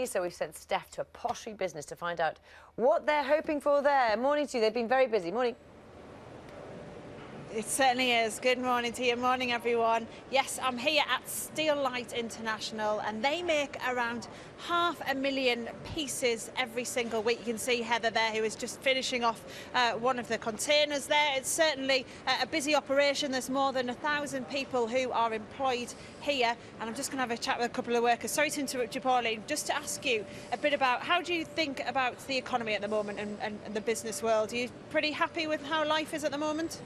lucky, so we've sent Steph to a poshy business to find out what they're hoping for there. Morning to you. They've been very busy. Morning. It certainly is. Good morning to you. Morning, everyone. Yes, I'm here at Steelite International, and they make around 500,000 pieces every single week. You can see Heather there, who is just finishing off one of the containers there. It's certainly a busy operation. There's more than 1,000 people who are employed here, and I'm just going to have a chat with a couple of workers. Sorry to interrupt you, Pauline. Just to ask you a bit about how do you think about the economy at the moment and the business world? Are you pretty happy with how life is at the moment?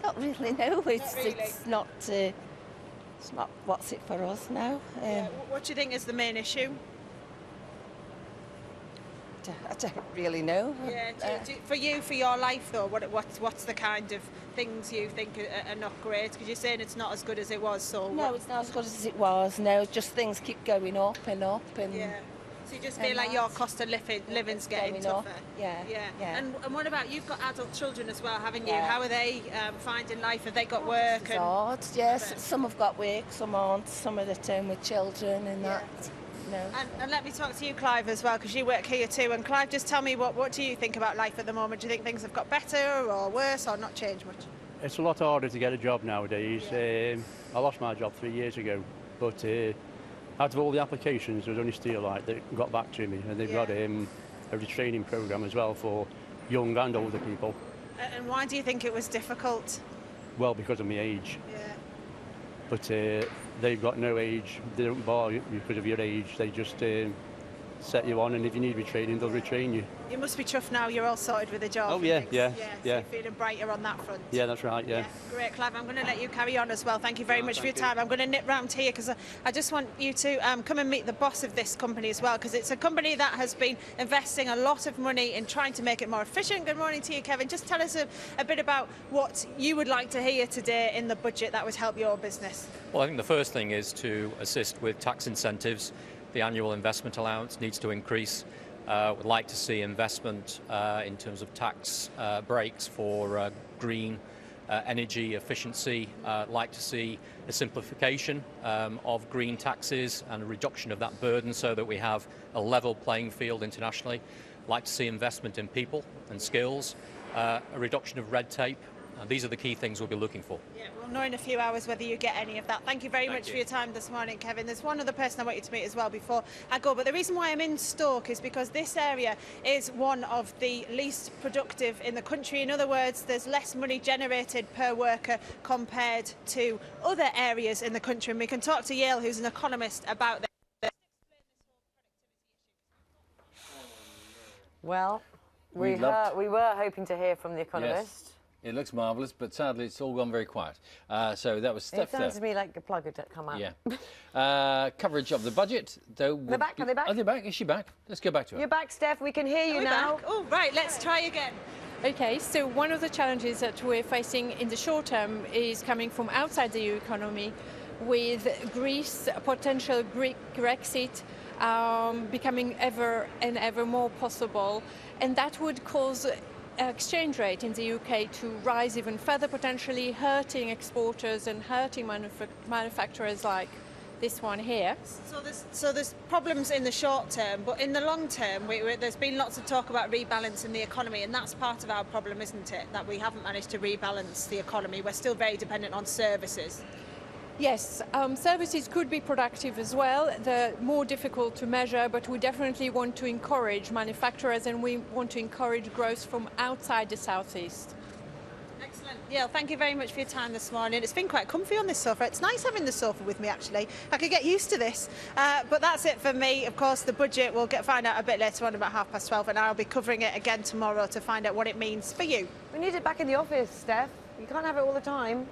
Not really, no. Not really. It's not what's it for us now. What do you think is the main issue? I don't really know. Yeah, for you, for your life though, what's the kind of things you think are not great? Because you're saying it's not as good as it was, so... No, it's not as good as it was, no. Just things keep going up and up and... Yeah. So you just feel like your cost of living's getting tougher? Yeah. And what about, you've got adult children as well, haven't you? How are they finding life? Have they got work? It's hard, yes. Some have got work, some aren't. Some are at home with children and that. No. And let me talk to you, Clive, as well, because you work here too. And Clive, just tell me, what do you think about life at the moment? Do you think things have got better or worse or not changed much? It's a lot harder to get a job nowadays. I lost my job 3 years ago, but out of all the applications, there was only Steelite that got back to me, and they've got a retraining programme as well for young and older people. And why do you think it was difficult? Well, because of my age. Yeah. But they've got no age. They don't bar you because of your age. They just set you on, and if you need retraining, they'll retrain you. You must be chuffed now you're all sorted with a job. Oh, yeah. So you're feeling brighter on that front. Yeah, that's right, yeah. Great, Clive. I'm going to let you carry on as well. Thank you very much for your time. I'm going to nip round here because I just want you to come and meet the boss of this company as well, because it's a company that has been investing a lot of money in trying to make it more efficient. Good morning to you, Kevin. Just tell us a bit about what you would like to hear today in the budget that would help your business. Well, I think the first thing is to assist with tax incentives. The annual investment allowance needs to increase. We'd like to see investment in terms of tax breaks for green energy efficiency. Like to see a simplification of green taxes and a reduction of that burden so that we have a level playing field internationally. Like to see investment in people and skills, a reduction of red tape. These are the key things we'll be looking for. Yeah, we'll know in a few hours whether you get any of that. Thank you very much for your time this morning, Kevin. There's one other person I want you to meet as well before I go, but the reason why I'm in Stoke is because this area is one of the least productive in the country. In other words, there's less money generated per worker compared to other areas in the country. And we can talk to Yale, who's an economist, about this. Well, we were hoping to hear from the economist. Yes. It looks marvellous, but sadly it's all gone very quiet. So that was Steph. It sounds to me like a plug had come out. Yeah. Coverage of the budget, though. They're back. Are they back? Are they back? Is she back? Let's go back to her. You're back, Steph. We can hear you now. Back? Oh, right. Let's try again. Okay, so one of the challenges that we're facing in the short term is coming from outside the EU economy, with Greece, potential Greek Brexit becoming ever and ever more possible, and that would cause exchange rate in the UK to rise even further, potentially hurting exporters and hurting manufacturers like this one here. So there's problems in the short term, but in the long term, there's been lots of talk about rebalancing the economy, and that's part of our problem, isn't it? That we haven't managed to rebalance the economy. We're still very dependent on services. Yes, services could be productive as well. They're more difficult to measure, but we definitely want to encourage manufacturers, and we want to encourage growth from outside the southeast. Excellent. Yeah, thank you very much for your time this morning. It's been quite comfy on this sofa. It's nice having the sofa with me, actually. I could get used to this. But that's it for me. Of course, the budget we'll find out a bit later on, about 12:30, and I'll be covering it again tomorrow to find out what it means for you. We need it back in the office, Steph. You can't have it all the time.